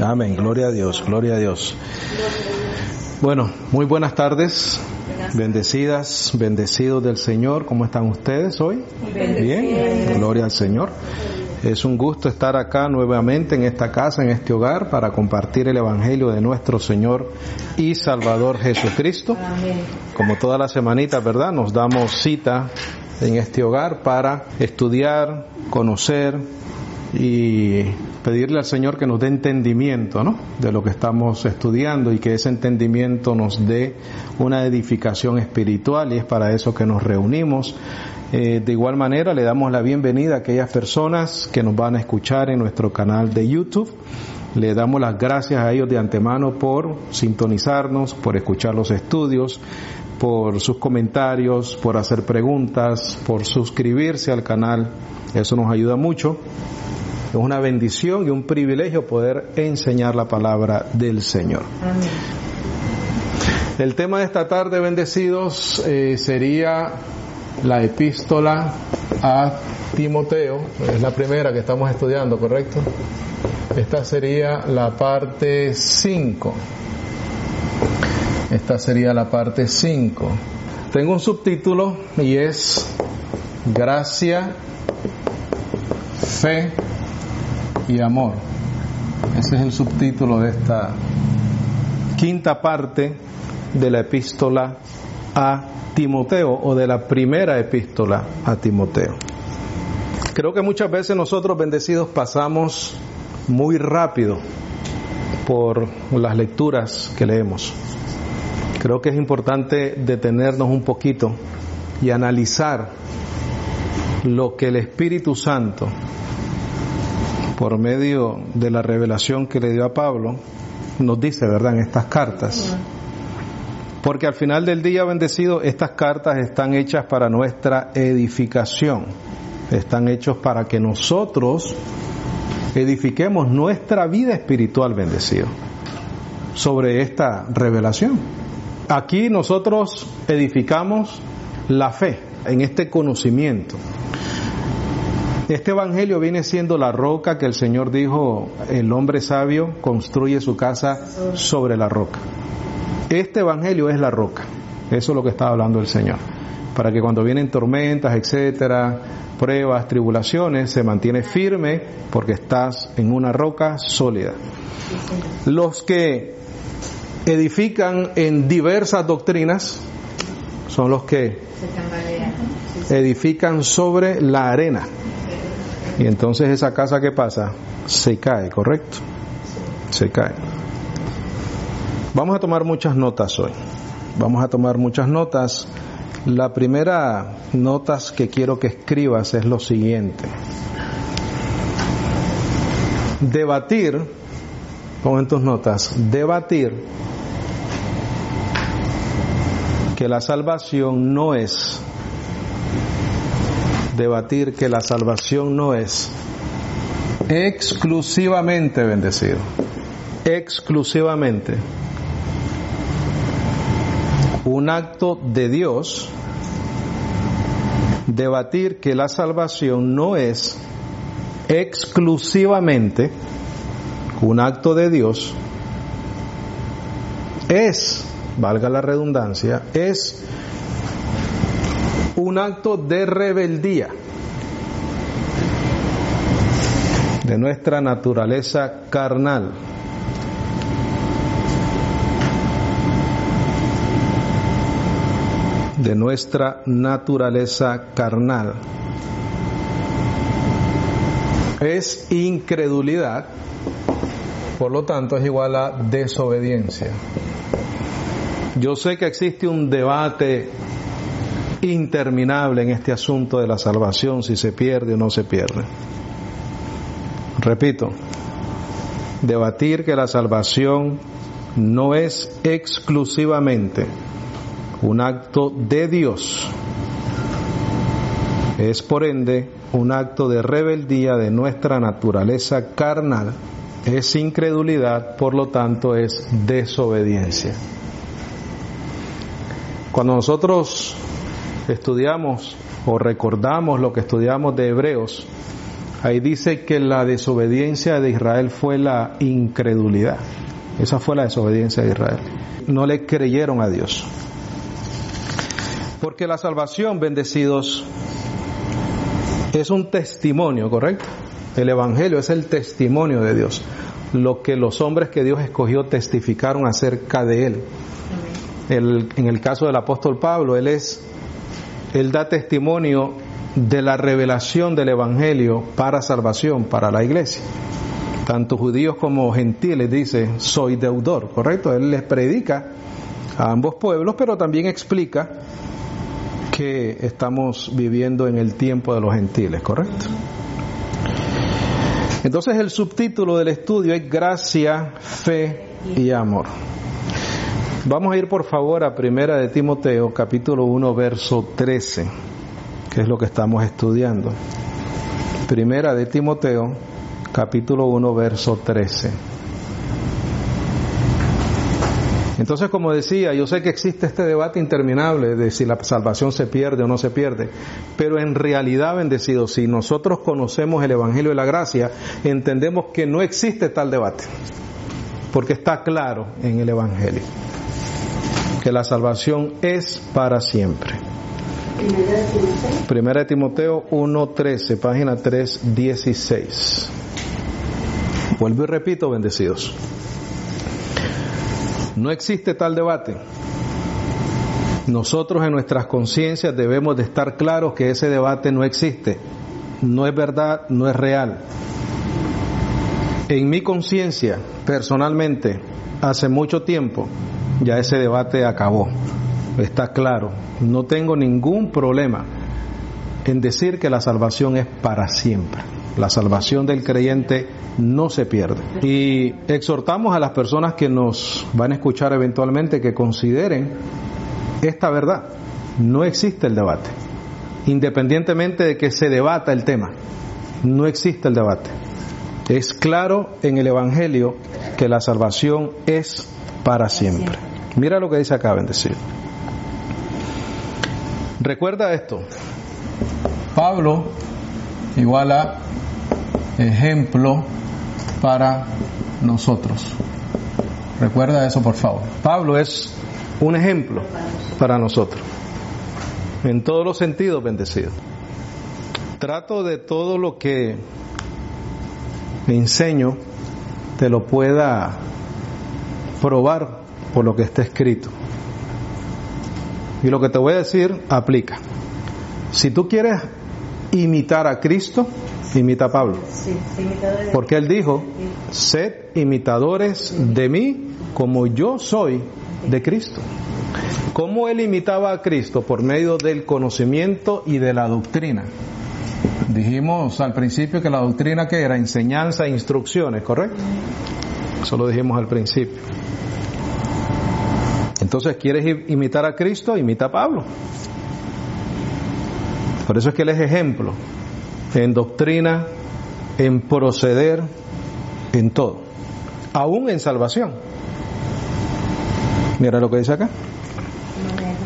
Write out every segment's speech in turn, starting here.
Amén. Gloria a Dios, gloria a Dios. Bueno, muy buenas tardes. Bendecidas, bendecidos del Señor. ¿Cómo están ustedes hoy? Bien, gloria al Señor. Es un gusto estar acá nuevamente en esta casa, en este hogar, para compartir el Evangelio de nuestro Señor y Salvador Jesucristo. Como todas las semanitas, ¿verdad? Nos damos cita en este hogar para estudiar, conocer y pedirle al Señor que nos dé entendimiento, ¿no?, de lo que estamos estudiando, y que ese entendimiento nos dé una edificación espiritual, y es para eso que nos reunimos. De igual manera, le damos la bienvenida a aquellas personas que nos van a escuchar en nuestro canal de YouTube. Le damos las gracias a ellos de antemano por sintonizarnos, por escuchar los estudios, por sus comentarios, por hacer preguntas, por suscribirse al canal. Eso nos ayuda mucho. Es una bendición y un privilegio poder enseñar la palabra del Señor. Amén. El tema de esta tarde, bendecidos, sería la epístola a Timoteo. Es la primera que estamos estudiando, ¿correcto? Esta sería la parte 5. Esta sería la parte 5. Tengo un subtítulo y es Gracia, Fe y Amor. Ese es el subtítulo de esta quinta parte de la epístola a Timoteo, o de la primera epístola a Timoteo. Creo que muchas veces nosotros, bendecidos, pasamos muy rápido por las lecturas que leemos. Creo que es importante detenernos un poquito y analizar lo que el Espíritu Santo, por medio de la revelación que le dio a Pablo, nos dice, ¿verdad?, en estas cartas. Porque al final del día, bendecido, estas cartas están hechas para nuestra edificación. Están hechos para que nosotros edifiquemos nuestra vida espiritual, bendecido, sobre esta revelación. Aquí nosotros edificamos la fe en este conocimiento. Este evangelio viene siendo la roca que el Señor dijo: el hombre sabio construye su casa sobre la roca. Este evangelio es la roca. Eso es lo que está hablando el Señor. Para que cuando vienen tormentas, etcétera, pruebas, tribulaciones, se mantiene firme, porque estás en una roca sólida. Los que edifican en diversas doctrinas son los que edifican sobre la arena. Y entonces esa casa, ¿qué pasa? Se cae, ¿correcto? Se cae. Vamos a tomar muchas notas hoy. Vamos a tomar muchas notas. La primera notas que quiero que escribas es lo siguiente. Debatir, pon en tus notas, debatir que la salvación no es, debatir que la salvación no es exclusivamente, bendecido, exclusivamente un acto de Dios. Debatir que la salvación no es exclusivamente un acto de Dios es, valga la redundancia, es un acto de rebeldía de nuestra naturaleza carnal. De nuestra naturaleza carnal. Es incredulidad, por lo tanto es igual a desobediencia. Yo sé que existe un debate interminable en este asunto de la salvación, si se pierde o no se pierde. Repito, debatir que la salvación no es exclusivamente un acto de Dios, es por ende un acto de rebeldía de nuestra naturaleza carnal, es incredulidad, por lo tanto es desobediencia. Cuando nosotros estudiamos o recordamos lo que estudiamos de Hebreos, ahí dice que la desobediencia de Israel fue la incredulidad. Esa fue la desobediencia de Israel. No le creyeron a Dios. Porque la salvación, bendecidos, es un testimonio, ¿correcto? El Evangelio es el testimonio de Dios. Lo que los hombres que Dios escogió testificaron acerca de Él. En el caso del apóstol Pablo, él da testimonio de la revelación del Evangelio para salvación, para la iglesia. Tanto judíos como gentiles, dice, soy deudor, ¿correcto? Él les predica a ambos pueblos, pero también explica que estamos viviendo en el tiempo de los gentiles, ¿correcto? Entonces el subtítulo del estudio es Gracia, Fe y Amor. Vamos a ir por favor a 1 de Timoteo, capítulo 1, verso 13, que es lo que estamos estudiando. 1 de Timoteo, capítulo 1, verso 13. Entonces, como decía, yo sé que existe este debate interminable de si la salvación se pierde o no se pierde, pero en realidad, bendecidos, si nosotros conocemos el Evangelio de la Gracia, entendemos que no existe tal debate, porque está claro en el Evangelio que la salvación es para siempre. 1 de Timoteo 1:13, página 316. Vuelvo y repito, bendecidos. No existe tal debate. Nosotros en nuestras conciencias debemos de estar claros que ese debate no existe. No es verdad, no es real. En mi conciencia, personalmente, hace mucho tiempo, ya ese debate acabó. Está claro. No tengo ningún problema en decir que la salvación es para siempre. La salvación del creyente no se pierde. Y exhortamos a las personas que nos van a escuchar eventualmente que consideren esta verdad. No existe el debate. Independientemente de que se debata el tema, no existe el debate. Es claro en el Evangelio que la salvación es para siempre. Mira lo que dice acá, bendecido. Recuerda esto. Pablo igual a ejemplo para nosotros. Recuerda eso, por favor. Pablo es un ejemplo para nosotros. En todos los sentidos, bendecido. Trato de todo lo que enseño te lo pueda probar por lo que está escrito. Y lo que te voy a decir aplica. Si tú quieres imitar a Cristo, imita a Pablo. Porque él dijo, sed imitadores de mí como yo soy de Cristo. ¿Cómo él imitaba a Cristo? Por medio del conocimiento y de la doctrina. Dijimos al principio que la doctrina que era enseñanza e instrucciones, ¿correcto? Eso lo dijimos al principio. Entonces, ¿quieres imitar a Cristo? Imita a Pablo. Por eso es que él es ejemplo en doctrina, en proceder, en todo, aún en salvación. Mira lo que dice acá.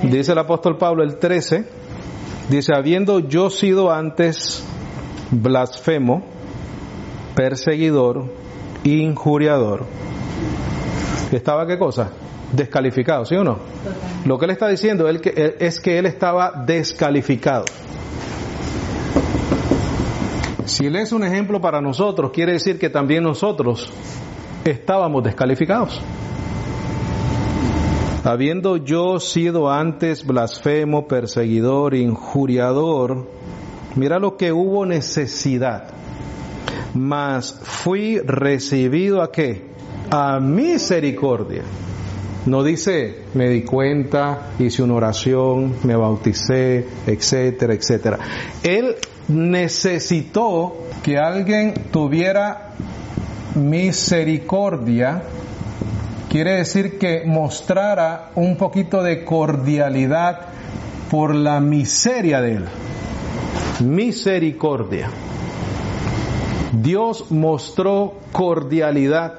Dice el apóstol Pablo, el 13, dice, habiendo yo sido antes blasfemo, perseguidor, injuriador. ¿Estaba qué cosa? Descalificado, ¿sí o no? Lo que él está diciendo es que él estaba descalificado. Si él es un ejemplo para nosotros, quiere decir que también nosotros estábamos descalificados. Habiendo yo sido antes blasfemo, perseguidor, injuriador, mira lo que hubo necesidad, mas fui recibido ¿a qué? A misericordia. No dice, me di cuenta, hice una oración, me bauticé, etcétera, etcétera. Él necesitó que alguien tuviera misericordia, quiere decir que mostrara un poquito de cordialidad por la miseria de él. Misericordia. Dios mostró cordialidad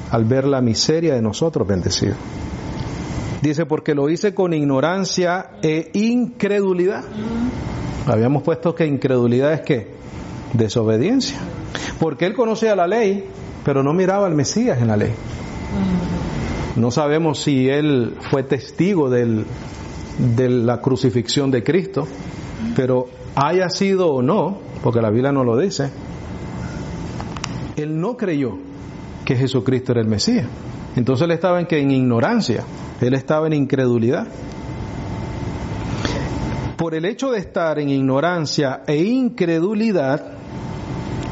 al ver la miseria de nosotros, bendecido. Dice, porque lo hice con ignorancia e incredulidad. Habíamos puesto que incredulidad es ¿qué? desobediencia. Porque él conocía la ley, pero no miraba al Mesías en la ley. No sabemos si él fue testigo de la crucifixión de Cristo, pero haya sido o no, porque la Biblia no lo dice, él no creyó que Jesucristo era el Mesías. Entonces él estaba en ignorancia, él estaba en incredulidad. Por el hecho de estar en ignorancia e incredulidad,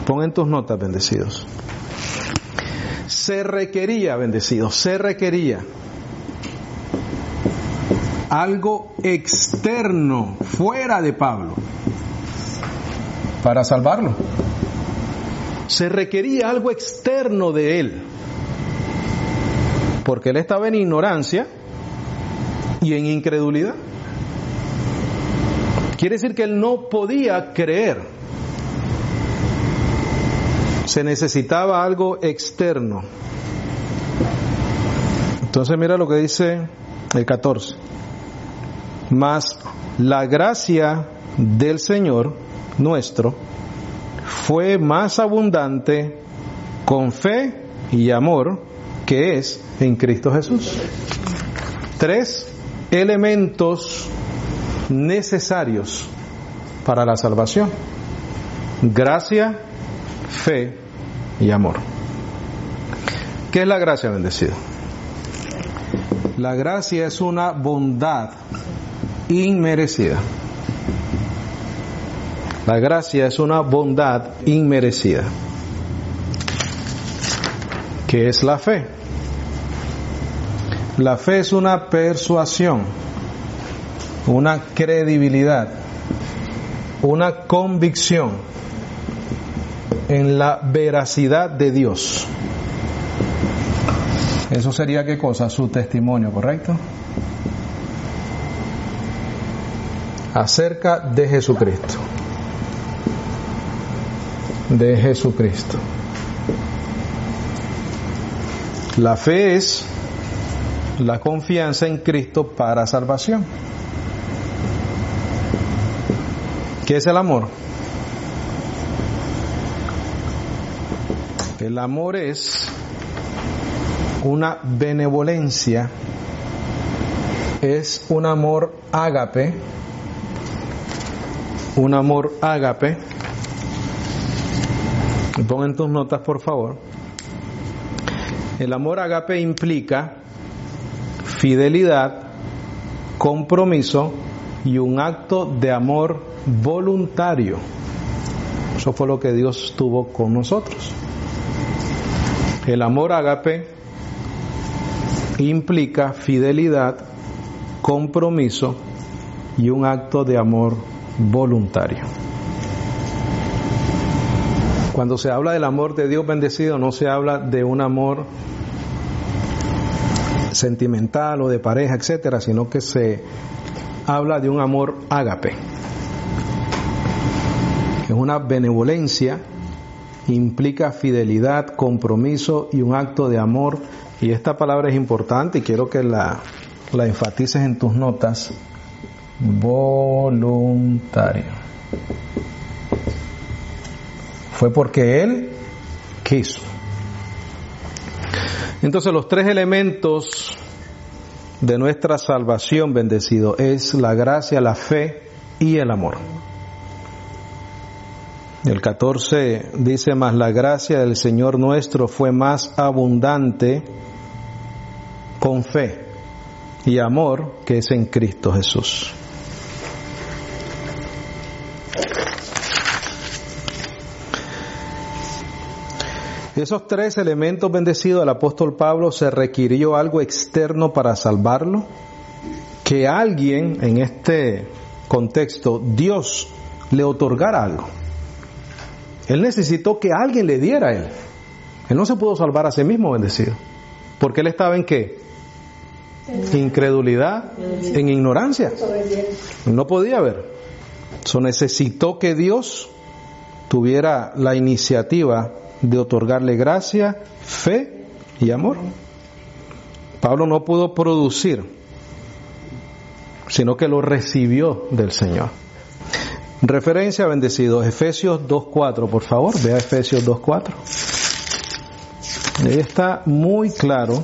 pon en tus notas, bendecidos, se requería algo externo, fuera de Pablo, para salvarlo. Se requería algo externo de él, porque él estaba en ignorancia y en incredulidad. Quiere decir que él no podía creer. Se necesitaba algo externo. Entonces mira lo que dice el 14. Mas la gracia del Señor nuestro fue más abundante con fe y amor que es en Cristo Jesús. 3 elementos necesarios para la salvación: gracia, fe y amor. ¿Qué es la gracia, bendecido? La gracia es una bondad inmerecida. La gracia es una bondad inmerecida. ¿Qué es la fe? La fe es una persuasión, una credibilidad, una convicción en la veracidad de Dios. Eso sería, ¿qué cosa? Su testimonio, ¿correcto? Acerca de Jesucristo. De Jesucristo. La fe es la confianza en Cristo para salvación. ¿Qué es el amor? El amor es una benevolencia, es un amor ágape, un amor ágape. Pon en tus notas, por favor. El amor ágape implica fidelidad, compromiso y un acto de amor voluntario. Eso fue lo que Dios tuvo con nosotros. El amor ágape implica fidelidad, compromiso y un acto de amor voluntario. Cuando se habla del amor de Dios bendecido, no se habla de un amor sentimental o de pareja, etcétera, sino que se habla de un amor ágape. Es una benevolencia, implica fidelidad, compromiso y un acto de amor. Y esta palabra es importante y quiero que la enfatices en tus notas: voluntario. Fue porque Él quiso. Entonces los 3 elementos de nuestra salvación, bendecido, es la gracia, la fe y el amor. El 14 dice: mas la gracia del Señor nuestro fue más abundante con fe y amor que es en Cristo Jesús. Esos 3 elementos, bendecidos, al apóstol Pablo se requirió algo externo para salvarlo, que alguien, en este contexto, Dios le otorgara algo. Él necesitó que alguien le diera a él. Él no se pudo salvar a sí mismo, bendecido, porque él estaba en ¿qué? Incredulidad, en ignorancia. No podía ver. So, necesitó que Dios tuviera la iniciativa de otorgarle gracia, fe y amor. Pablo no pudo producir, sino que lo recibió del Señor. Referencia, bendecidos, Efesios 2:4, por favor, vea Efesios 2:4. Ahí está muy claro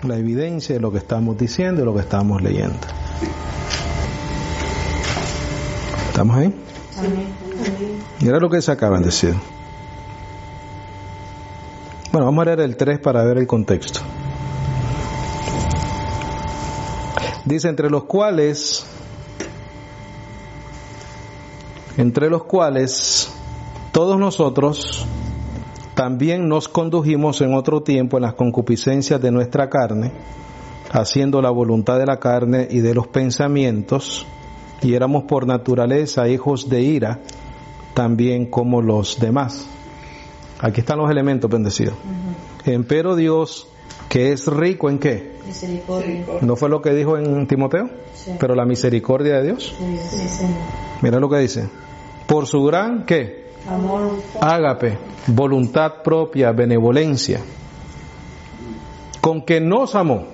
la evidencia de lo que estamos diciendo y lo que estamos leyendo. ¿Estamos ahí? Mira lo que se acaba de decir. Bueno, vamos a leer el 3 para ver el contexto. Dice, entre los cuales todos nosotros también nos condujimos en otro tiempo en las concupiscencias de nuestra carne, haciendo la voluntad de la carne y de los pensamientos, y éramos por naturaleza hijos de ira, también como los demás. Aquí están los elementos, bendecidos. Empero Dios, que es rico ¿en qué? Misericordia. ¿No fue lo que dijo en Timoteo? Sí. Pero la misericordia de Dios. Sí, Señor. Mira lo que dice. Por su gran, ¿qué? Amor. Ágape, voluntad propia, benevolencia, con que nos amó.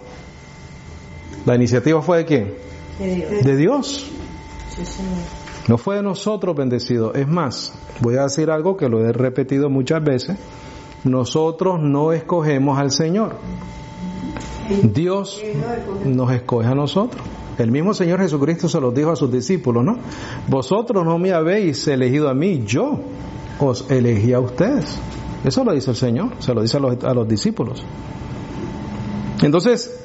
¿La iniciativa fue de quién? De Dios. De Dios. Sí, Señor. No fue de nosotros, bendecidos. Es más, voy a decir algo que lo he repetido muchas veces. Nosotros no escogemos al Señor. Dios nos escoge a nosotros. El mismo Señor Jesucristo se los dijo a sus discípulos, ¿no? Vosotros no me habéis elegido a mí, yo os elegí a ustedes. Eso lo dice el Señor, se lo dice a los discípulos. Entonces,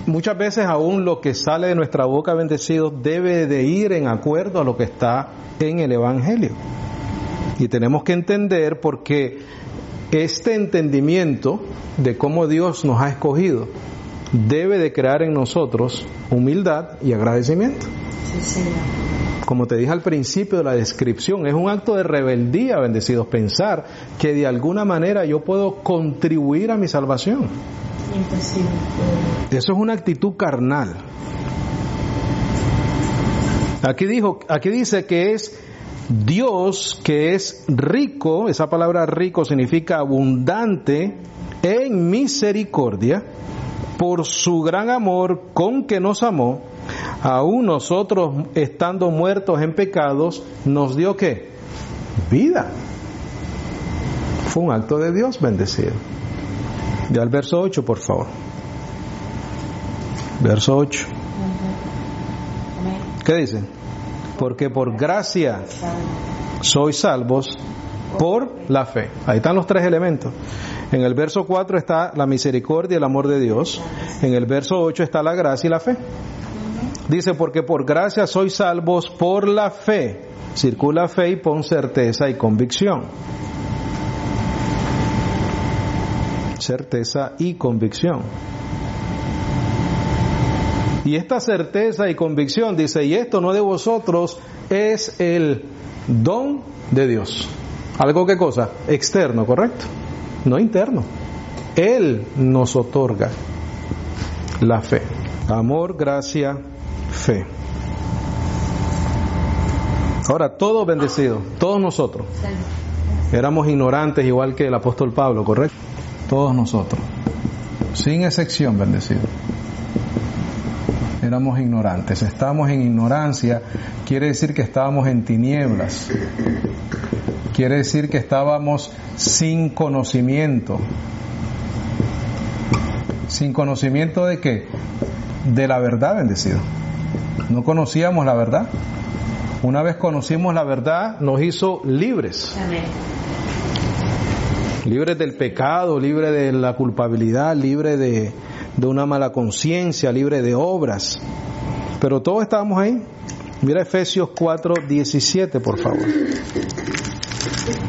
muchas veces aún lo que sale de nuestra boca, bendecidos, debe de ir en acuerdo a lo que está en el Evangelio. Y tenemos que entender, porque este entendimiento de cómo Dios nos ha escogido debe de crear en nosotros humildad y agradecimiento. Sí, Señor. Como te dije al principio de la descripción, es un acto de rebeldía, bendecidos, pensar que de alguna manera yo puedo contribuir a mi salvación. Imposible. Eso es una actitud carnal. Aquí dice que es Dios, que es rico. Esa palabra rico significa abundante en misericordia, por su gran amor con que nos amó, aún nosotros estando muertos en pecados, nos dio ¿qué? Vida. Fue un acto de Dios bendecido. Ve al verso 8, por favor. Verso 8. ¿Qué dice? Porque por gracia sois salvos por la fe. Ahí están los tres elementos. En el verso 4 está la misericordia y el amor de Dios. En el verso 8 está la gracia y la fe. Dice, porque por gracia sois salvos por la fe. Circula fe y pon certeza y convicción. Certeza y convicción. Y esta certeza y convicción, dice, y esto no de vosotros, es el don de Dios. ¿Algo qué cosa? Externo, ¿correcto? No interno. Él nos otorga la fe. Amor, gracia, fe. Ahora, todos bendecidos, todos nosotros. Éramos ignorantes igual que el apóstol Pablo, ¿correcto? Todos nosotros, sin excepción, bendecidos. Éramos ignorantes. Estábamos en ignorancia, quiere decir que estábamos en tinieblas. Quiere decir que estábamos sin conocimiento. ¿Sin conocimiento de qué? De la verdad, bendecido. No conocíamos la verdad. Una vez conocimos la verdad, nos hizo libres. Amén. Libres del pecado, libres de la culpabilidad, libres de una mala conciencia, libres de obras. Pero todos estábamos ahí. Mira Efesios 4:17, por favor.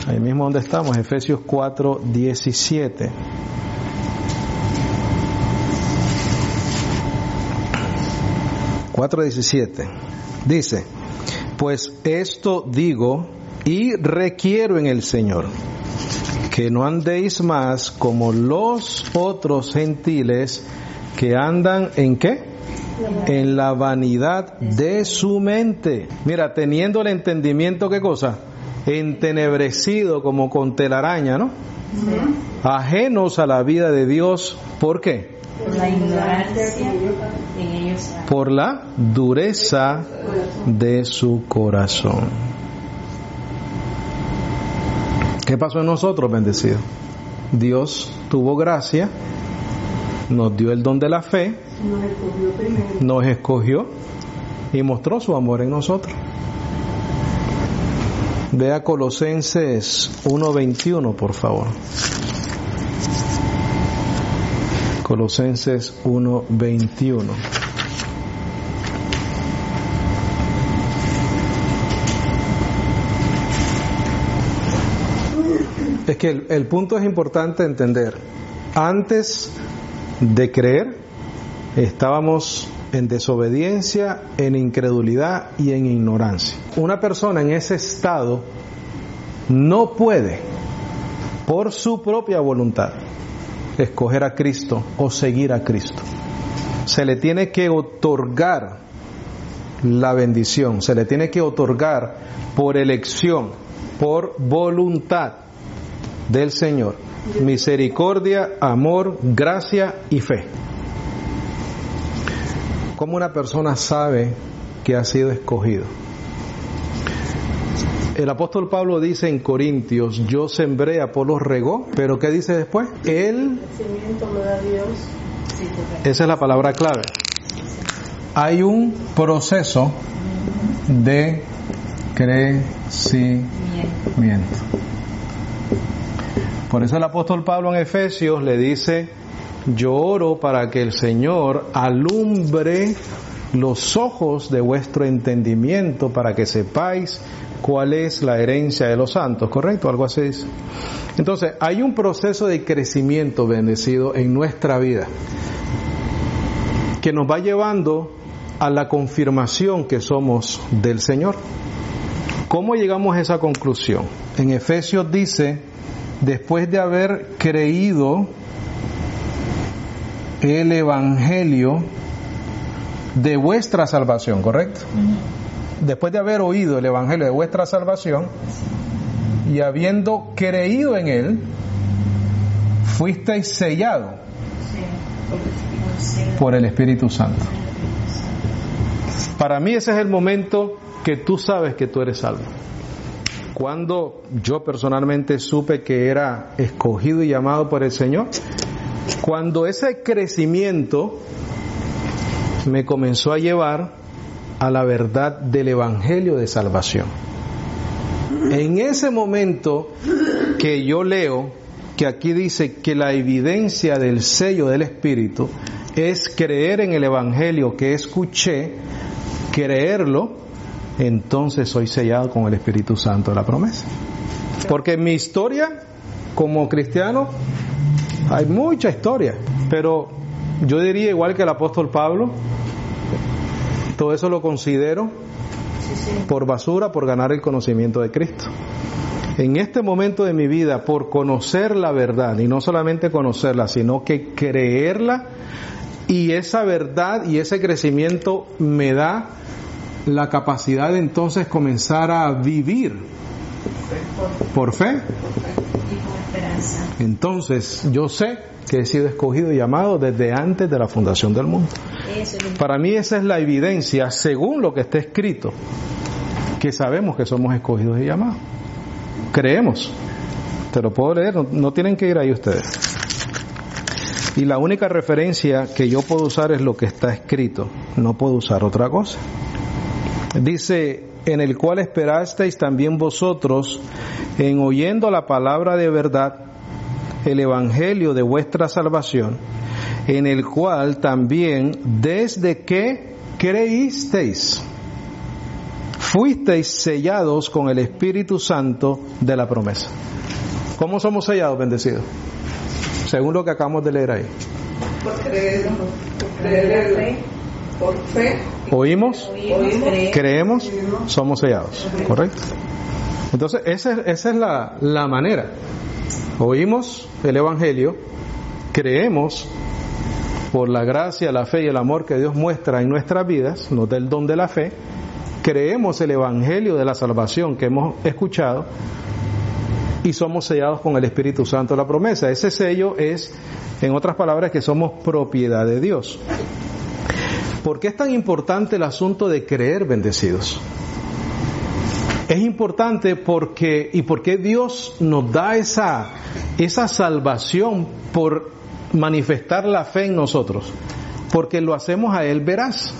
Ahí mismo donde estamos, Efesios 4:17. Dice, pues esto digo y requiero en el Señor, que no andéis más como los otros gentiles que andan ¿en qué? En la vanidad de su mente. Mira, teniendo el entendimiento, ¿qué cosa? Entenebrecido como con telaraña, ¿no? Sí. Ajenos a la vida de Dios, ¿por qué? Por la ignorancia en ellos hay. por la dureza de su corazón. ¿Qué pasó en nosotros, bendecidos? Dios tuvo gracia, nos dio el don de la fe, nos escogió y mostró su amor en nosotros. Vea Colosenses 1:21, por favor. Colosenses 1:21. Es que el punto es importante entender. Antes de creer, estábamos en desobediencia, en incredulidad y en ignorancia. Una persona en ese estado no puede, por su propia voluntad, escoger a Cristo o seguir a Cristo. Se le tiene que otorgar la bendición, se le tiene que otorgar por elección, por voluntad del Señor, misericordia, amor, gracia y fe. ¿Cómo una persona sabe que ha sido escogido? El apóstol Pablo dice en Corintios: yo sembré, Apolos regó, pero ¿qué dice después? El crecimiento lo da Dios. Esa es la palabra clave. Hay un proceso de crecimiento. Por eso el apóstol Pablo en Efesios le dice: yo oro para que el Señor alumbre los ojos de vuestro entendimiento para que sepáis cuál es la herencia de los santos, ¿correcto? Algo así dice. Entonces, hay un proceso de crecimiento, bendecido, en nuestra vida que nos va llevando a la confirmación que somos del Señor. ¿Cómo llegamos a esa conclusión? En Efesios dice: después de haber creído el evangelio de vuestra salvación, ¿correcto? Después de haber oído el evangelio de vuestra salvación y habiendo creído en él, fuisteis sellados por el Espíritu Santo. Para mí ese es el momento que tú sabes que tú eres salvo. Cuando yo personalmente supe que era escogido y llamado por el Señor, cuando ese crecimiento me comenzó a llevar a la verdad del Evangelio de salvación. En ese momento que yo leo que aquí dice que la evidencia del sello del Espíritu es creer en el Evangelio que escuché, creerlo, entonces soy sellado con el Espíritu Santo de la promesa. Porque en mi historia como cristiano hay mucha historia, pero yo diría, igual que el apóstol Pablo, todo eso lo considero por basura por ganar el conocimiento de Cristo. En este momento de mi vida, por conocer la verdad, y no solamente conocerla, sino que creerla, y esa verdad y ese crecimiento me da la capacidad de entonces comenzar a vivir por fe. Y con esperanza. Entonces yo sé que he sido escogido y llamado desde antes de la fundación del mundo. Para mí esa es la evidencia, según lo que está escrito, que sabemos que somos escogidos y llamados. Creemos. Te lo puedo leer, no tienen que ir ahí ustedes. Y la única referencia que yo puedo usar es lo que está escrito, no puedo usar otra cosa. Dice: en el cual esperasteis también vosotros, en oyendo la palabra de verdad, el evangelio de vuestra salvación, en el cual también desde que creísteis, fuisteis sellados con el Espíritu Santo de la promesa. ¿Cómo somos sellados, bendecidos? Según lo que acabamos de leer ahí. Por creer, por fe. Oímos, creemos, somos sellados, ¿correcto? Entonces esa es la manera. Oímos el evangelio, creemos por la gracia, la fe y el amor que Dios muestra en nuestras vidas, nos da el don de la fe, creemos el evangelio de la salvación que hemos escuchado y somos sellados con el Espíritu Santo de la promesa. Ese sello es En otras palabras, que somos propiedad de Dios. ¿Por qué es tan importante el asunto de creer, bendecidos? Es importante porque, ¿y por qué Dios nos da esa salvación por manifestar la fe en nosotros? Porque lo hacemos a Él veraz.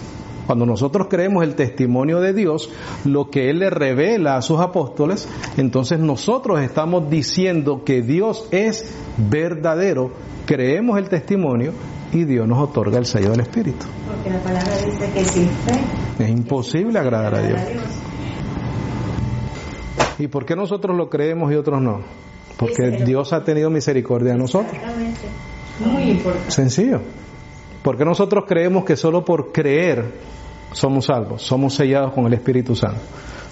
Cuando nosotros creemos el testimonio de Dios, lo que Él le revela a sus apóstoles, entonces nosotros estamos diciendo que Dios es verdadero, creemos el testimonio y Dios nos otorga el sello del Espíritu. Porque la palabra dice que sin fe es imposible agradar a Dios. ¿Y por qué nosotros lo creemos y otros no? Porque Dios ha tenido misericordia de nosotros. Exactamente. Muy importante. Sencillo. ¿Por qué nosotros creemos que solo por creer somos salvos, somos sellados con el Espíritu Santo?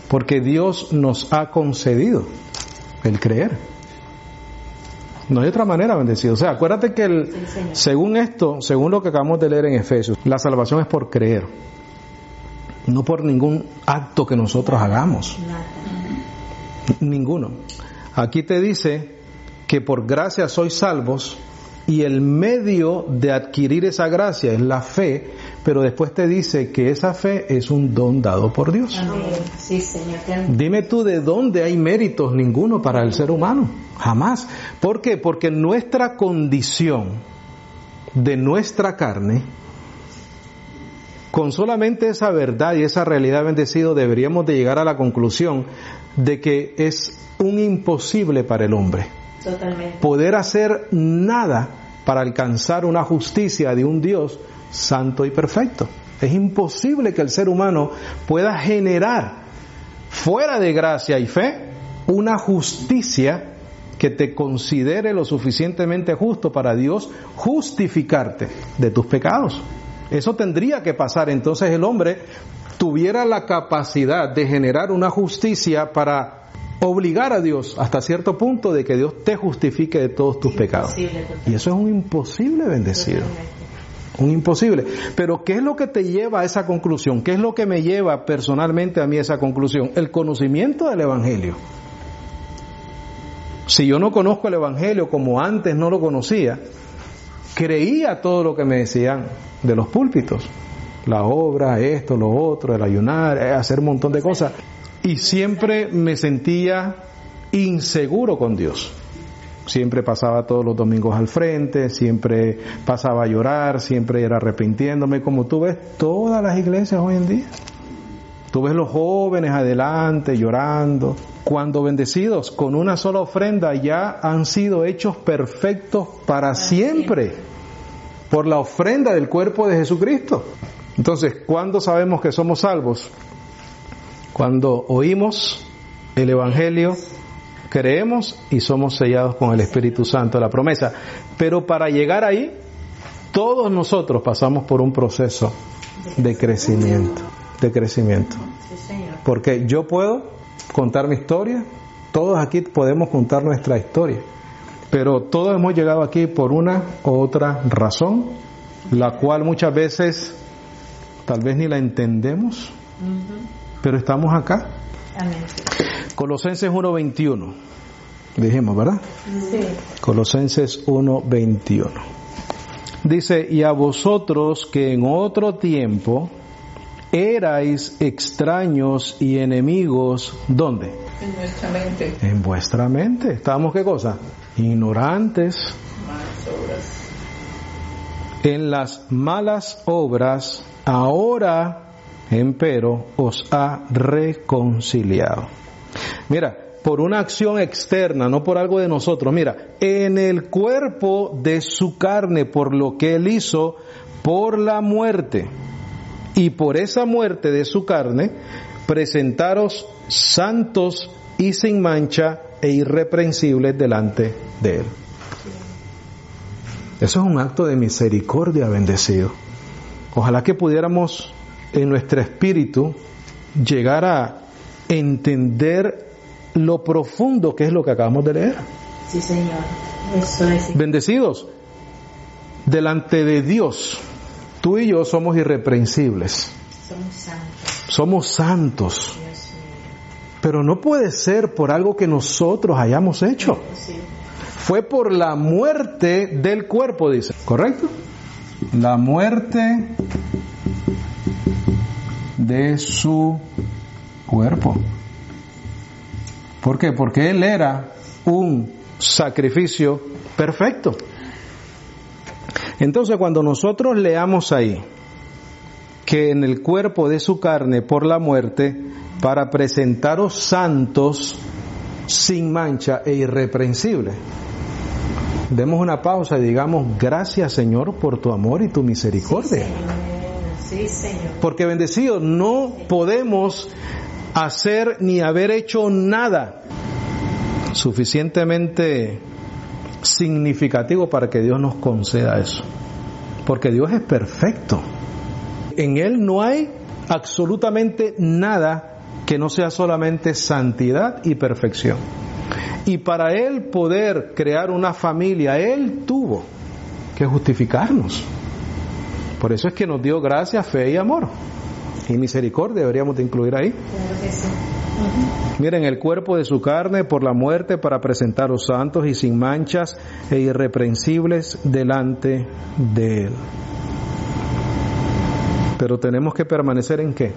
Porque Dios nos ha concedido el creer. No hay otra manera, bendecido. O sea, acuérdate que según esto, según lo que acabamos de leer en Efesios, la salvación es por creer, no por ningún acto que nosotros hagamos. Ninguno. Aquí te dice que por gracia sois salvos, y el medio de adquirir esa gracia es la fe, pero después te dice que esa fe es un don dado por Dios. Amén. Sí, Señor. Dime tú, ¿de dónde hay méritos? Ninguno para el ser humano, jamás. ¿Por qué? Porque nuestra condición de nuestra carne, con solamente esa verdad y esa realidad, bendecido, deberíamos de llegar a la conclusión de que es un imposible para el hombre Totalmente. poder hacer nada para alcanzar una justicia de un Dios santo y perfecto. Es imposible que el ser humano pueda generar, fuera de gracia y fe, una justicia que te considere lo suficientemente justo para Dios justificarte de tus pecados. Eso tendría que pasar. Entonces el hombre tuviera la capacidad de generar una justicia para obligar a Dios hasta cierto punto de que Dios te justifique de todos tus pecados. Y eso es un imposible, bendecido. Un imposible. Pero ¿qué es lo que te lleva a esa conclusión? ¿Qué es lo que me lleva personalmente a mí a esa conclusión? El conocimiento del Evangelio. Si yo no conozco el Evangelio como antes no lo conocía, creía todo lo que me decían de los púlpitos. La obra, esto, lo otro, el ayunar, hacer un montón de cosas. Y siempre me sentía inseguro con Dios. Siempre pasaba todos los domingos al frente, siempre pasaba a llorar, siempre era arrepintiéndome, como tú ves todas las iglesias hoy en día. Tú ves los jóvenes adelante llorando, cuando bendecidos con una sola ofrenda ya han sido hechos perfectos para siempre, por la ofrenda del cuerpo de Jesucristo. Entonces, ¿cuándo sabemos que somos salvos? Cuando oímos el Evangelio, creemos y somos sellados con el Espíritu Santo, la promesa. Pero para llegar ahí, todos nosotros pasamos por un proceso de crecimiento, Porque yo puedo contar mi historia, todos aquí podemos contar nuestra historia, pero todos hemos llegado aquí por una u otra razón, la cual muchas veces tal vez ni la entendemos, pero estamos acá. Amén. Colosenses 1:21, dijimos, ¿verdad? Sí. Colosenses 1:21. Dice, y a vosotros que en otro tiempo erais extraños y enemigos, ¿dónde? En nuestra mente. En vuestra mente. ¿Estábamos qué cosa? Ignorantes. Malas obras. En las malas obras, ahora empero os ha reconciliado. Mira, por una acción externa, no por algo de nosotros. Mira, en el cuerpo de su carne, por lo que él hizo, por la muerte. Y por esa muerte de su carne, presentaros santos y sin mancha e irreprensibles delante de él. Eso es un acto de misericordia, bendecido. Ojalá que pudiéramos en nuestro espíritu llegar a entender lo profundo que es lo que acabamos de leer. Sí, Señor. Eso es. Bendecidos, delante de Dios, tú y yo somos irreprensibles. Somos santos. Somos santos. Dios mío. Pero no puede ser por algo que nosotros hayamos hecho. Sí. fue por la muerte del cuerpo, dice. ¿Correcto? La muerte de su cuerpo. ¿Por qué? Porque Él era un sacrificio perfecto. Entonces, cuando nosotros leamos ahí que en el cuerpo de su carne por la muerte, para presentaros santos, sin mancha e irreprensibles. Demos una pausa y digamos: gracias, Señor, por tu amor y tu misericordia. Sí, Señor. Porque, bendecidos, no podemos hacer ni haber hecho nada suficientemente significativo para que Dios nos conceda eso. Porque Dios es perfecto. En Él no hay absolutamente nada que no sea solamente santidad y perfección. Y para Él poder crear una familia, Él tuvo que justificarnos. Por eso es que nos dio gracia, fe y amor. Y misericordia deberíamos de incluir ahí. Claro que sí. Miren, el cuerpo de su carne por la muerte, para presentaros santos y sin manchas e irreprensibles delante de Él. Pero tenemos que permanecer ¿en qué?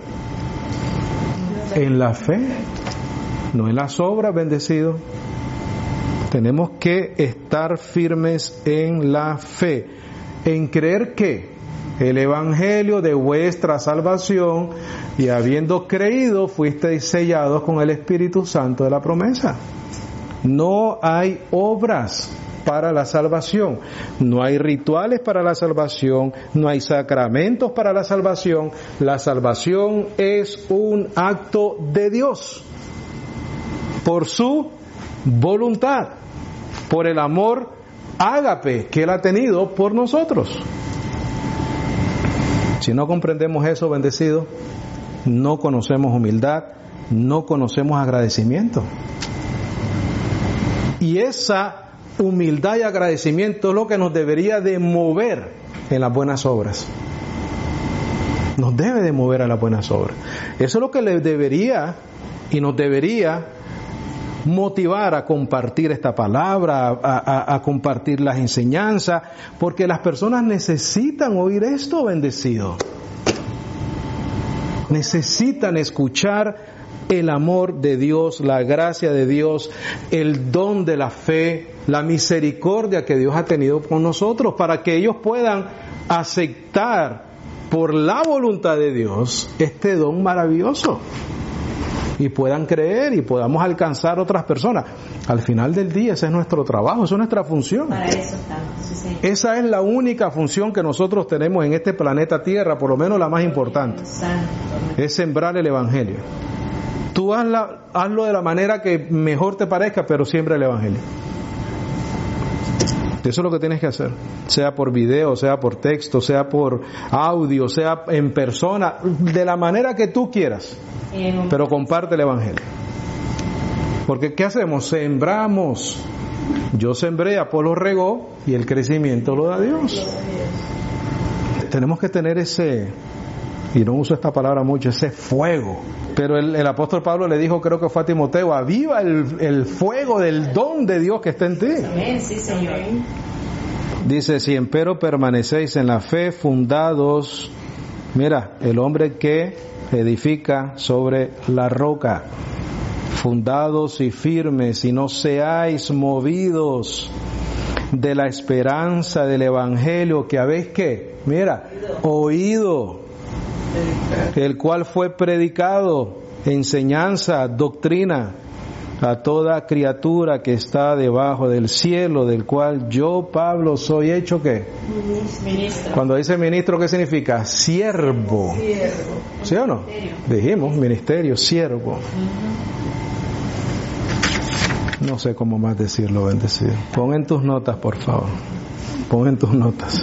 En la fe, no en las obras, bendecido. Tenemos que estar firmes en la fe, en creer que el evangelio de vuestra salvación, y habiendo creído, fuisteis sellados con el Espíritu Santo de la promesa. No hay obras para la salvación, no hay rituales para la salvación, no hay sacramentos para la salvación. La salvación es un acto de Dios, por su voluntad, por el amor ágape que Él ha tenido por nosotros. Si no comprendemos eso, bendecido, no conocemos humildad, no conocemos agradecimiento. Y esa humildad y agradecimiento es lo que nos debería de mover en las buenas obras. Nos debe de mover a las buenas obras. Eso es lo que le debería y nos debería motivar a compartir esta palabra, a compartir las enseñanzas, porque las personas necesitan oír esto, bendecido. Necesitan escuchar el amor de Dios, la gracia de Dios, el don de la fe, la misericordia que Dios ha tenido con nosotros, para que ellos puedan aceptar por la voluntad de Dios este don maravilloso y puedan creer y podamos alcanzar otras personas. Al final del día ese es nuestro trabajo, esa es nuestra función. Para eso estamos, sí, señor. Esa es la única función que nosotros tenemos en este planeta Tierra, por lo menos la más importante, es sembrar el Evangelio. Tú hazlo de la manera que mejor te parezca, pero siembra el Evangelio. Eso es lo que tienes que hacer, sea por video, sea por texto, sea por audio, sea en persona, de la manera que tú quieras, pero comparte el Evangelio. Porque ¿qué hacemos? Sembramos. Yo sembré, Apolo regó y el crecimiento lo da Dios. Tenemos que tener ese, y no uso esta palabra mucho, ese fuego. Pero el apóstol Pablo le dijo, creo que fue a Timoteo: aviva el fuego del don de Dios que está en ti. Amén, sí, Señor. Dice: si empero permanecéis en la fe, fundados, mira, el hombre que edifica sobre la roca, fundados y firmes, y no seáis movidos de la esperanza del evangelio que habéis, ¿qué? Mira, oído, el cual fue predicado, enseñanza, doctrina, a toda criatura que está debajo del cielo, del cual yo, Pablo, soy hecho, ¿qué? Ministro. Cuando dice ministro, ¿qué significa? Siervo. ¿Sí o no? Dijimos, ministerio, siervo. No sé cómo más decirlo, bendecido. Pon en tus notas, por favor. Pon en tus notas.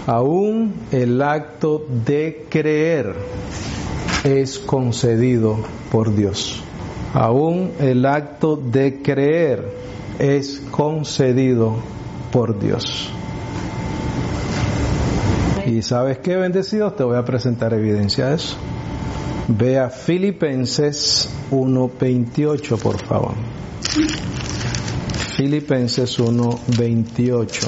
Aún el acto de creer es concedido por Dios. Aún el acto de creer es concedido por Dios. ¿Y sabes qué, bendecidos? Te voy a presentar evidencia de eso. Ve a Filipenses 1:28, por favor. Filipenses 1:28.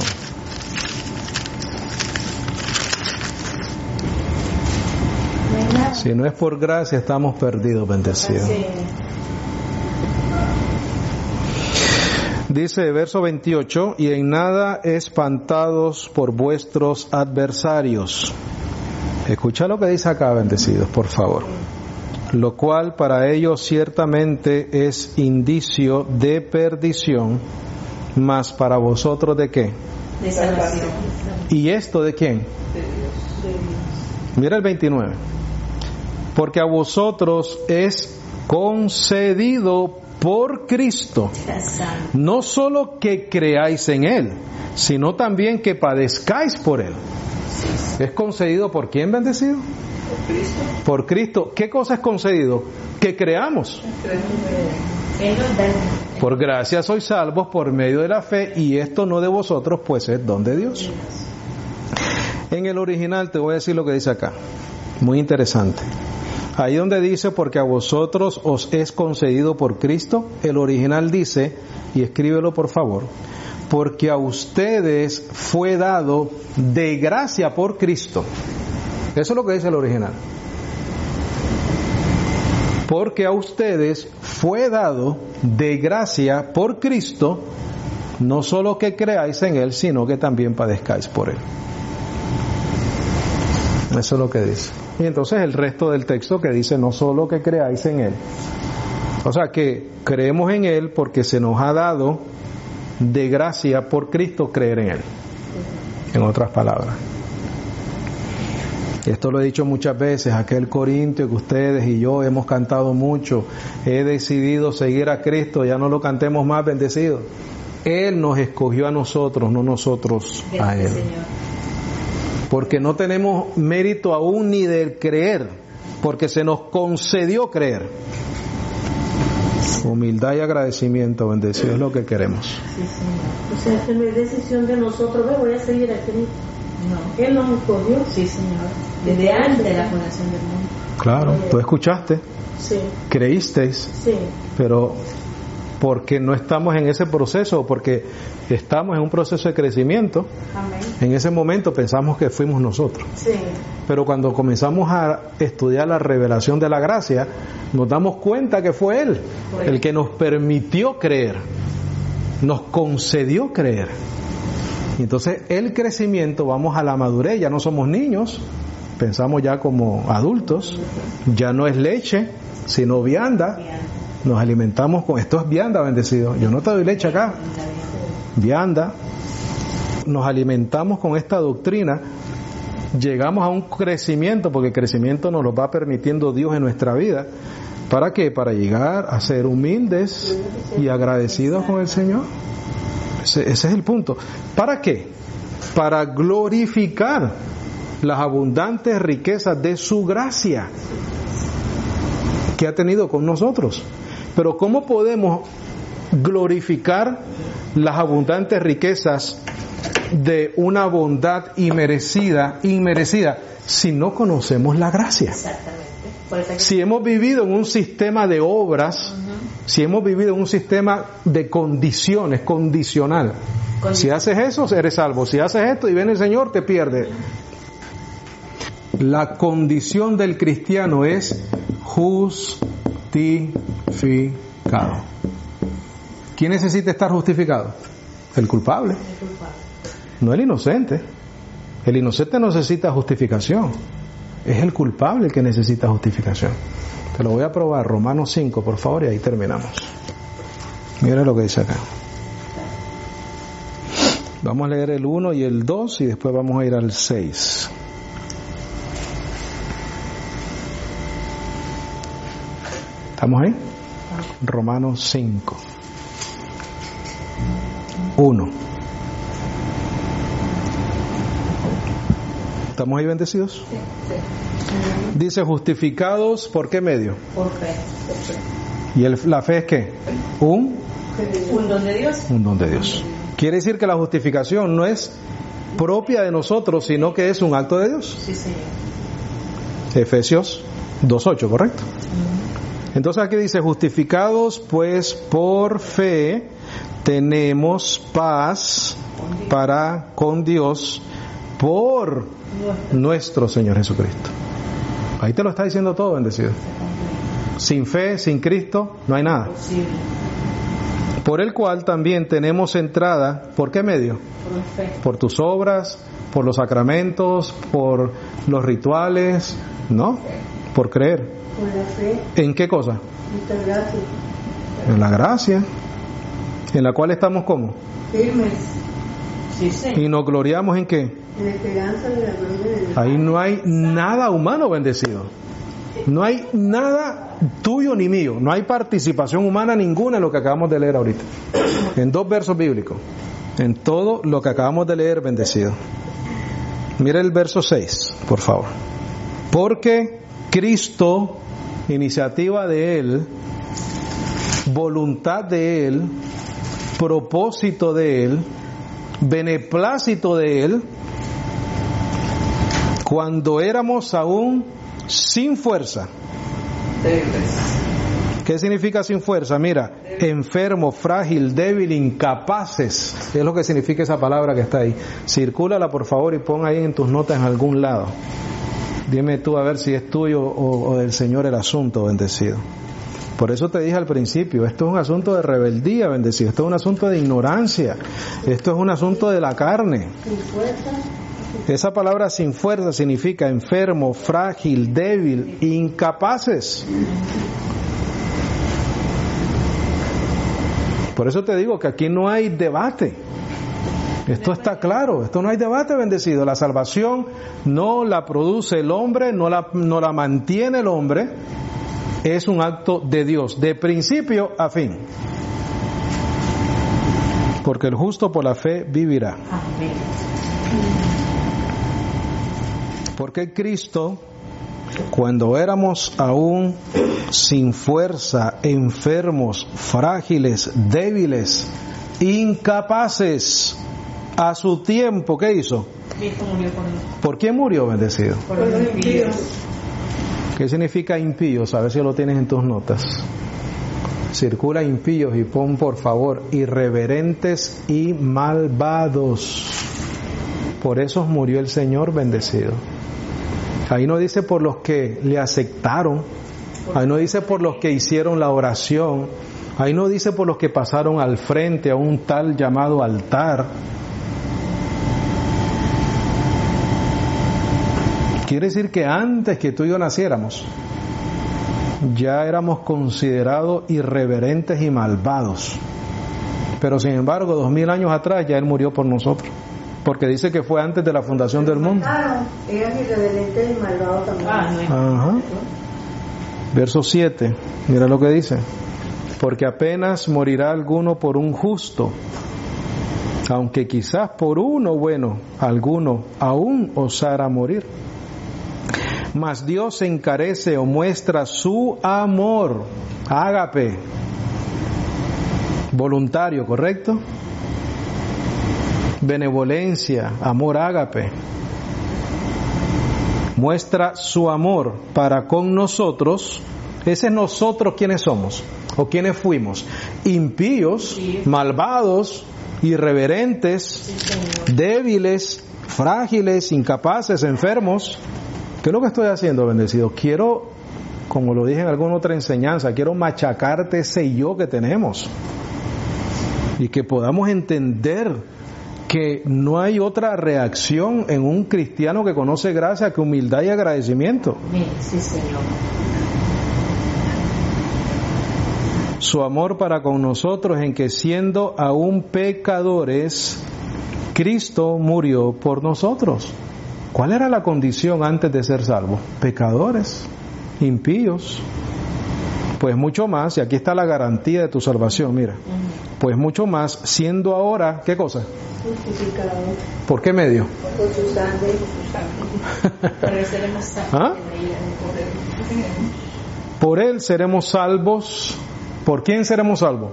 Si no es por gracia, estamos perdidos, bendecidos. Sí. Dice verso 28, y en nada espantados por vuestros adversarios. Escucha lo que dice acá, bendecidos, por favor. Lo cual para ellos ciertamente es indicio de perdición, mas para vosotros ¿de qué? De salvación. ¿Y esto de quién? Mira el 29. Porque a vosotros es concedido por Cristo, no solo que creáis en Él, sino también que padezcáis por Él. ¿Es concedido por quién, bendecido? Por Cristo. Por Cristo. ¿Qué cosa es concedido? Que creamos. Él nos da. Por gracia sois salvos por medio de la fe, y esto no de vosotros, pues es don de Dios. En el original te voy a decir lo que dice acá. Muy interesante. Ahí donde dice, porque a vosotros os es concedido por Cristo, el original dice, y escríbelo por favor, porque a ustedes fue dado de gracia por Cristo. Eso es lo que dice el original. Porque a ustedes fue dado de gracia por Cristo, no solo que creáis en Él, sino que también padezcáis por Él. Eso es lo que dice. Y entonces el resto del texto que dice, no solo que creáis en Él. O sea que creemos en Él porque se nos ha dado de gracia por Cristo creer en Él. En otras palabras. Esto lo he dicho muchas veces, aquel corintio que ustedes y yo hemos cantado mucho, he decidido seguir a Cristo, ya no lo cantemos más, bendecido. Él nos escogió a nosotros, no nosotros a Él. Porque no tenemos mérito aún ni del creer, porque se nos concedió creer. Humildad y agradecimiento, bendecido, es lo que queremos. Sí, Señor. O sea, que no es decisión de nosotros, voy a seguir a Cristo. No. Él nos escogió. Sí, Señor. Desde antes de la fundación del mundo. Claro, tú escuchaste, Sí, creísteis, sí. pero porque no estamos en ese proceso, porque estamos en un proceso de crecimiento, Amén. en ese momento pensamos que fuimos nosotros. Sí. Pero cuando comenzamos a estudiar la revelación de la gracia, nos damos cuenta que fue Él el que nos permitió creer, nos concedió creer. Y entonces el crecimiento, vamos a la madurez, ya no somos niños, pensamos ya como adultos, ya no es leche, sino vianda, nos alimentamos con, esto es vianda, bendecido, yo no te doy leche acá, vianda, nos alimentamos con esta doctrina, llegamos a un crecimiento, porque el crecimiento nos lo va permitiendo Dios en nuestra vida. ¿Para qué? Para llegar a ser humildes y agradecidos con el Señor. Ese es el punto. ¿Para qué? Para glorificar las abundantes riquezas de su gracia que ha tenido con nosotros. Pero ¿cómo podemos glorificar las abundantes riquezas de una bondad inmerecida, si no conocemos la gracia? Exactamente. Por eso Si hemos vivido en un sistema de obras, si hemos vivido en un sistema de condiciones, condicional. Si haces eso, eres salvo. Si haces esto y viene el Señor, te pierdes. La condición del cristiano es justificado. ¿Quién necesita estar justificado? El culpable. No el inocente. El inocente no necesita justificación. Es el culpable el que necesita justificación. Te lo voy a probar. Romanos 5, por favor, y ahí terminamos. Mira lo que dice acá. Vamos a leer el 1 y el 2 y después vamos a ir al 6. ¿Estamos ahí? Romanos 5. 1. ¿Estamos ahí bendecidos? Sí. Dice justificados, ¿por qué medio? Por fe. ¿Y la fe es qué? Un don de Dios. Un don de Dios. Quiere decir que la justificación no es propia de nosotros, sino que es un acto de Dios. Sí, Señor. Efesios 2:8, ¿correcto? Entonces aquí dice, justificados pues por fe, tenemos paz para con Dios por nuestro Señor Jesucristo. Ahí te lo está diciendo todo, bendecido. Sin fe, sin Cristo, no hay nada. Por el cual también tenemos entrada, ¿por qué medio? Por tus obras, por los sacramentos, por los rituales, ¿no? Por creer. Con la fe, ¿En qué cosa? muchas gracias. En la gracia, en la cual estamos ¿cómo? Firmes, Sí, sí. Y nos gloriamos ¿en qué? en la esperanza de la gloria de Dios. Ahí no hay nada humano, bendecido. No hay nada tuyo ni mío. No hay participación humana ninguna en lo que acabamos de leer ahorita. En 2 versos bíblicos. En todo lo que acabamos de leer, bendecido. Mira el verso 6, por favor. Porque Cristo, iniciativa de Él, voluntad de Él, propósito de Él, beneplácito de Él, cuando éramos aún sin fuerza. ¿Qué significa sin fuerza? Mira, enfermo, frágil, débil, incapaces. Es lo que significa esa palabra que está ahí. Circúlala por favor y pon ahí en tus notas en algún lado. Dime tú a ver si es tuyo o del Señor el asunto, bendecido. Por eso te dije al principio, esto es un asunto de rebeldía, bendecido. Esto es un asunto de ignorancia. Esto es un asunto de la carne. Sin fuerza, Esa palabra sin fuerza significa enfermo, frágil, débil, incapaces. Por eso te digo que aquí no hay debate. Esto está claro, esto no hay debate, bendecido. La salvación no la produce el hombre, no la mantiene el hombre. Es un acto de Dios, de principio a fin. Porque el justo por la fe vivirá. Amén. Porque Cristo, cuando éramos aún sin fuerza, enfermos, frágiles, débiles, incapaces, a su tiempo, ¿qué hizo? Cristo murió por nosotros. ¿Por quién murió, bendecido? Por los impíos. ¿Qué significa impíos? A ver si lo tienes en tus notas. Circula impíos y pon por favor irreverentes y malvados. Por eso murió el Señor, bendecido. Ahí no dice por los que le aceptaron, ahí no dice por los que hicieron la oración, ahí no dice por los que pasaron al frente a un tal llamado altar. Quiere decir que antes que tú y yo naciéramos, ya éramos considerados irreverentes y malvados. Pero sin embargo, 2000 años atrás ya Él murió por nosotros. Porque dice que fue antes de la fundación del mundo. Claro, eran irreverentes y malvados también. Ajá. Verso 7, mira lo que dice. Porque apenas morirá alguno por un justo, aunque quizás por uno bueno, alguno aún osara morir. Mas Dios encarece o muestra su amor, ágape, voluntario, ¿correcto? Benevolencia, amor ágape. Muestra su amor para con nosotros. Ese es nosotros quienes somos o quienes fuimos. Impíos, malvados, irreverentes, débiles, frágiles, incapaces, enfermos. ¿Qué es lo que estoy haciendo, bendecido? Quiero, como lo dije en alguna otra enseñanza, quiero machacarte ese yo que tenemos y que podamos entender que no hay otra reacción en un cristiano que conoce gracia que humildad y agradecimiento. Sí, Señor. Su amor para con nosotros en que siendo aún pecadores, Cristo murió por nosotros. ¿Cuál era la condición antes de ser salvos? Pecadores, impíos. Pues mucho más, y aquí está la garantía de tu salvación, mira. Pues mucho más, siendo ahora, ¿qué cosa? Justificado ¿Por qué medio? por su sangre. Pero seremos salvos. ¿Ah? Por Él seremos salvos. ¿Por quién seremos salvos?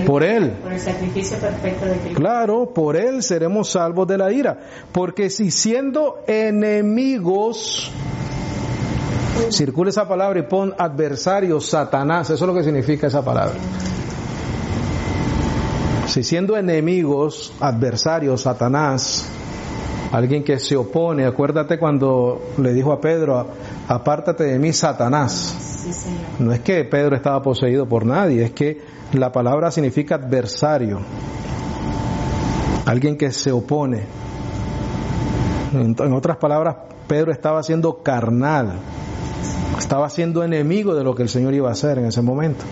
Por Él. Por el sacrificio perfecto de Cristo. Claro, por Él seremos salvos de la ira. Porque si siendo enemigos, circula esa palabra y pon adversario, Satanás, eso es lo que significa esa palabra. Si siendo enemigos, adversarios, Satanás, alguien que se opone, acuérdate cuando le dijo a Pedro, apártate de mí, Satanás. Sí, Señor. No es que Pedro estaba poseído por nadie, es que la palabra significa adversario, alguien que se opone. En otras palabras, Pedro estaba siendo carnal, estaba siendo enemigo de lo que el Señor iba a hacer en ese momento.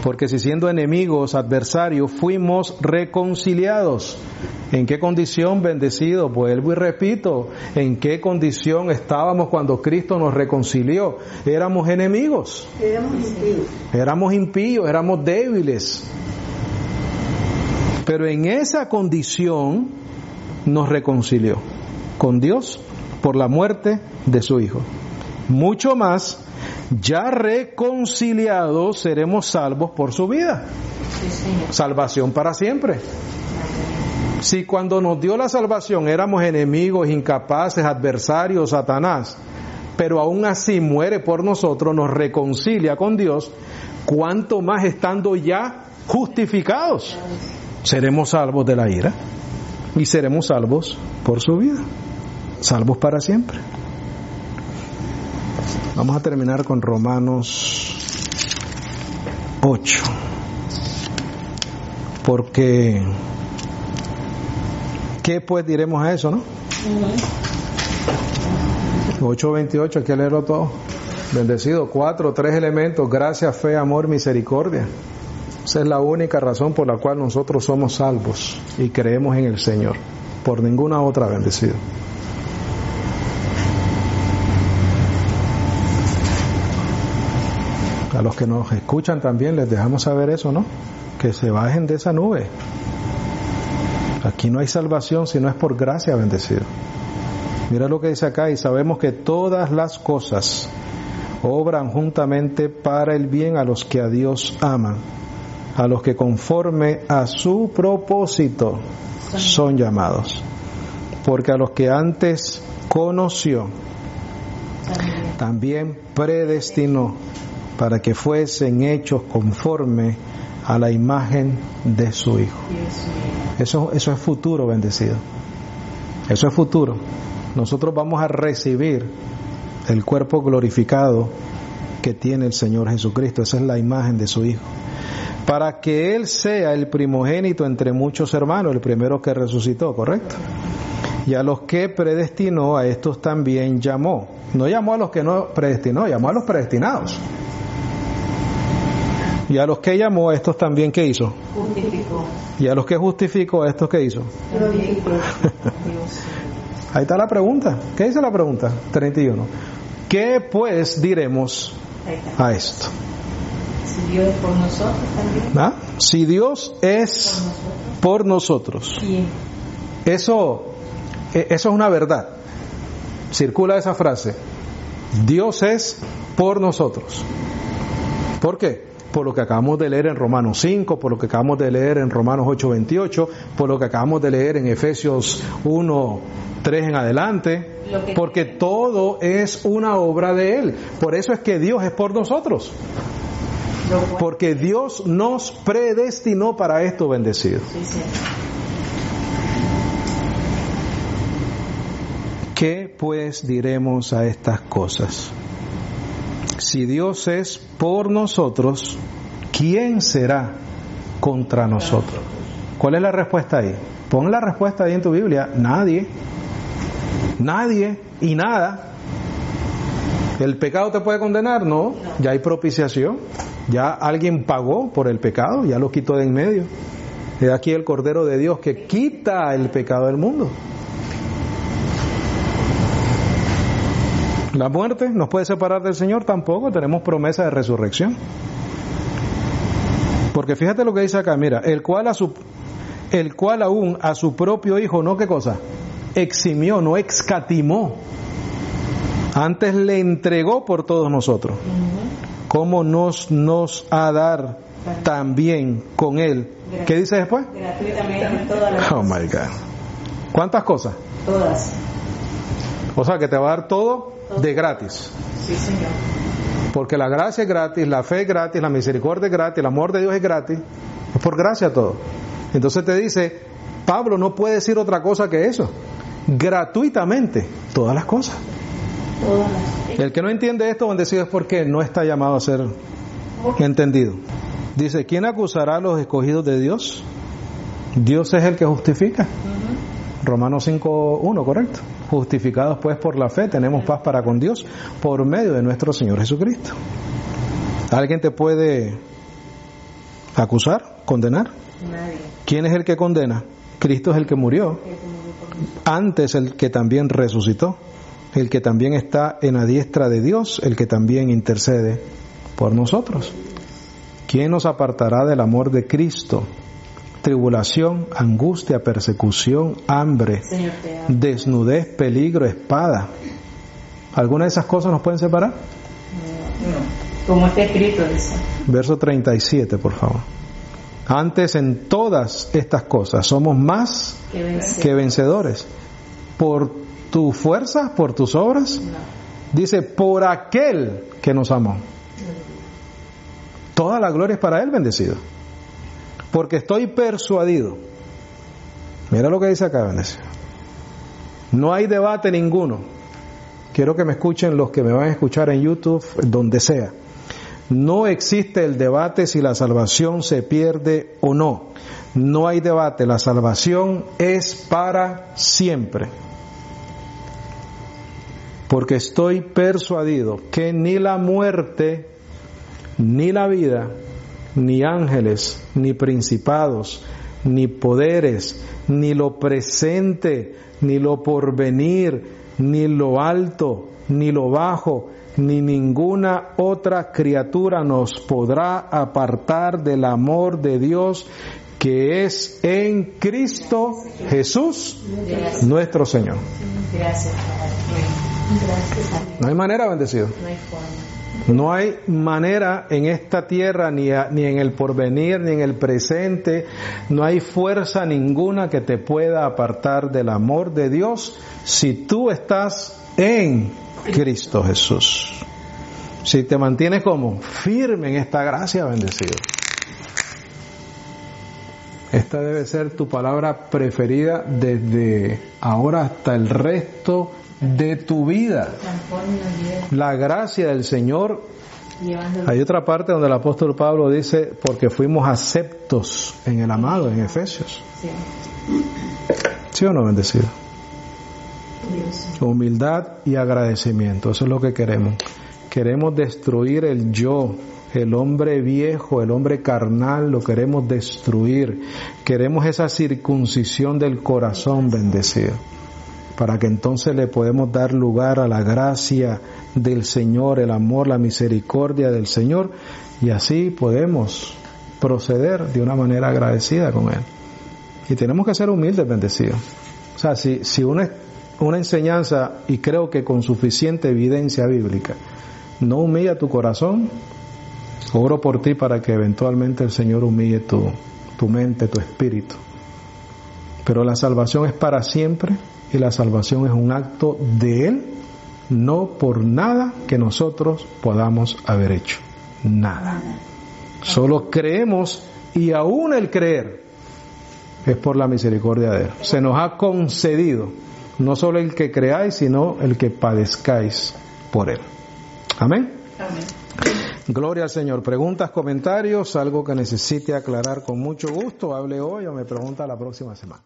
Porque si siendo enemigos, adversarios, fuimos reconciliados. ¿En qué condición, bendecido? Vuelvo y repito, ¿en qué condición estábamos cuando Cristo nos reconcilió? Éramos enemigos. Éramos impíos, éramos débiles. Pero en esa condición nos reconcilió con Dios por la muerte de su Hijo. Mucho más, ya reconciliados seremos salvos por su vida. Sí, Señor. Salvación para siempre. Si cuando nos dio la salvación éramos enemigos, incapaces, adversarios, Satanás, pero aún así muere por nosotros, nos reconcilia con Dios, ¿cuánto más estando ya justificados? Seremos salvos de la ira y seremos salvos por su vida, salvos para siempre. Vamos a terminar con Romanos 8, porque ¿qué pues diremos a eso, no? 8:28, hay que leerlo todo. Bendecido, 3 elementos: gracia, fe, amor, misericordia. Esa es la única razón por la cual nosotros somos salvos y creemos en el Señor, por ninguna otra, bendecido. A los que nos escuchan también les dejamos saber eso, ¿no? Que se bajen de esa nube. Aquí no hay salvación si no es por gracia, bendecido. Mira lo que dice acá: y sabemos que todas las cosas obran juntamente para el bien a los que a Dios aman, a los que conforme a su propósito son llamados. Porque a los que antes conoció, también predestinó para que fuesen hechos conforme a la imagen de su Hijo. Eso es futuro, bendecido. Eso es futuro. Nosotros vamos a recibir el cuerpo glorificado que tiene el Señor Jesucristo. Esa es la imagen de su Hijo. Para que Él sea el primogénito entre muchos hermanos, el primero que resucitó, ¿correcto? Y a los que predestinó, a estos también llamó. No llamó a los que no predestinó, llamó a los predestinados. Y a los que llamó, a estos también, ¿qué hizo? Justificó. Y a los que justificó, a estos, ¿qué hizo? Glorificó. Ahí está la pregunta. ¿Qué dice la pregunta? 31. ¿Qué pues diremos a esto? Si Dios es por nosotros también. ¿Ah? Si Dios es por nosotros. ¿Quién? Eso es una verdad. Circula esa frase. Dios es por nosotros. ¿Por qué? Por lo que acabamos de leer en Romanos 5, por lo que acabamos de leer en Romanos 8:28, por lo que acabamos de leer en Efesios 1:3 en adelante, porque todo es una obra de Él. Por eso es que Dios es por nosotros. Porque Dios nos predestinó para esto, bendecido. Sí, sí. ¿Qué pues diremos a estas cosas? Si Dios es por nosotros, ¿quién será contra nosotros? ¿Cuál es la respuesta ahí? Pon la respuesta ahí en tu Biblia. Nadie. Nadie y nada. ¿El pecado te puede condenar? No. Ya hay propiciación. Ya alguien pagó por el pecado, ya lo quitó de en medio. Es aquí el Cordero de Dios que quita el pecado del mundo. La muerte nos puede separar del Señor, tampoco. Tenemos promesa de resurrección. Porque fíjate lo que dice acá, mira, el cual aún a su propio Hijo, ¿no qué cosa? Eximió, no escatimó. Antes le entregó por todos nosotros. ¿Cómo nos ha a dar también con Él? ¿Qué dice después? Gratuitamente todas las Oh my God. ¿Cuántas cosas? Todas. O sea que te va a dar todo de gratis. Sí, Señor. Porque la gracia es gratis, la fe es gratis, la misericordia es gratis, el amor de Dios es gratis. Es por gracia todo. Entonces te dice, Pablo no puede decir otra cosa que eso. Gratuitamente, todas las cosas. Todas las... El que no entiende esto, bendecido, es porque no está llamado a ser entendido. Dice, ¿quién acusará a los escogidos de Dios? Dios es el que justifica. Romanos 5:1, correcto. Justificados pues por la fe, tenemos paz para con Dios por medio de nuestro Señor Jesucristo. ¿Alguien te puede acusar, condenar? Nadie. ¿Quién es el que condena? Cristo es el que murió. Antes el que también resucitó, el que también está en la diestra de Dios, el que también intercede por nosotros. ¿Quién nos apartará del amor de Cristo? Tribulación, angustia, persecución, hambre, Señor, te amo. desnudez, peligro, espada. ¿Alguna de esas cosas nos pueden separar? No. Como está escrito, dice. Verso 37, por favor. Antes en todas estas cosas somos más que vencedores. ¿Por tu fuerza, por tus obras? No. Dice, por aquel que nos amó. Toda la gloria es para Él, bendecido. Porque estoy persuadido. Mira lo que dice acá, bendecido. No hay debate ninguno. Quiero que me escuchen los que me van a escuchar en YouTube, donde sea. No existe el debate si la salvación se pierde o no. No hay debate, la salvación es para siempre. Porque estoy persuadido que ni la muerte, ni la vida, ni ángeles, ni principados, ni poderes, ni lo presente, ni lo porvenir, ni lo alto, ni lo bajo, ni ninguna otra criatura nos podrá apartar del amor de Dios que es en Cristo Jesús, nuestro Señor. Gracias, Padre. Gracias. No hay manera, bendecido. No hay forma. No hay manera en esta tierra, ni en el porvenir, ni en el presente, no hay fuerza ninguna que te pueda apartar del amor de Dios si tú estás en Cristo Jesús. Si te mantienes como firme en esta gracia, bendecido. Esta debe ser tu palabra preferida desde ahora hasta el resto de tu vida. La gracia del Señor. Hay otra parte donde el apóstol Pablo dice, porque fuimos aceptos en el amado, en Efesios. ¿Sí o no, bendecido? Humildad y agradecimiento, eso es lo que queremos. Queremos destruir el yo, el hombre viejo, el hombre carnal, lo queremos destruir. Queremos esa circuncisión del corazón, bendecido, para que entonces le podemos dar lugar a la gracia del Señor, el amor, la misericordia del Señor, y así podemos proceder de una manera agradecida con Él. Y tenemos que ser humildes, bendecidos. O sea, si una enseñanza, y creo que con suficiente evidencia bíblica, no humilla tu corazón, oro por ti para que eventualmente el Señor humille tu mente, tu espíritu. Pero la salvación es para siempre, y la salvación es un acto de Él, no por nada que nosotros podamos haber hecho. Nada. Solo creemos, y aún el creer es por la misericordia de Él. Se nos ha concedido no solo el que creáis, sino el que padezcáis por Él. Amén. Amén. Gloria al Señor. Preguntas, comentarios, algo que necesite aclarar con mucho gusto, hable hoy o me pregunta la próxima semana.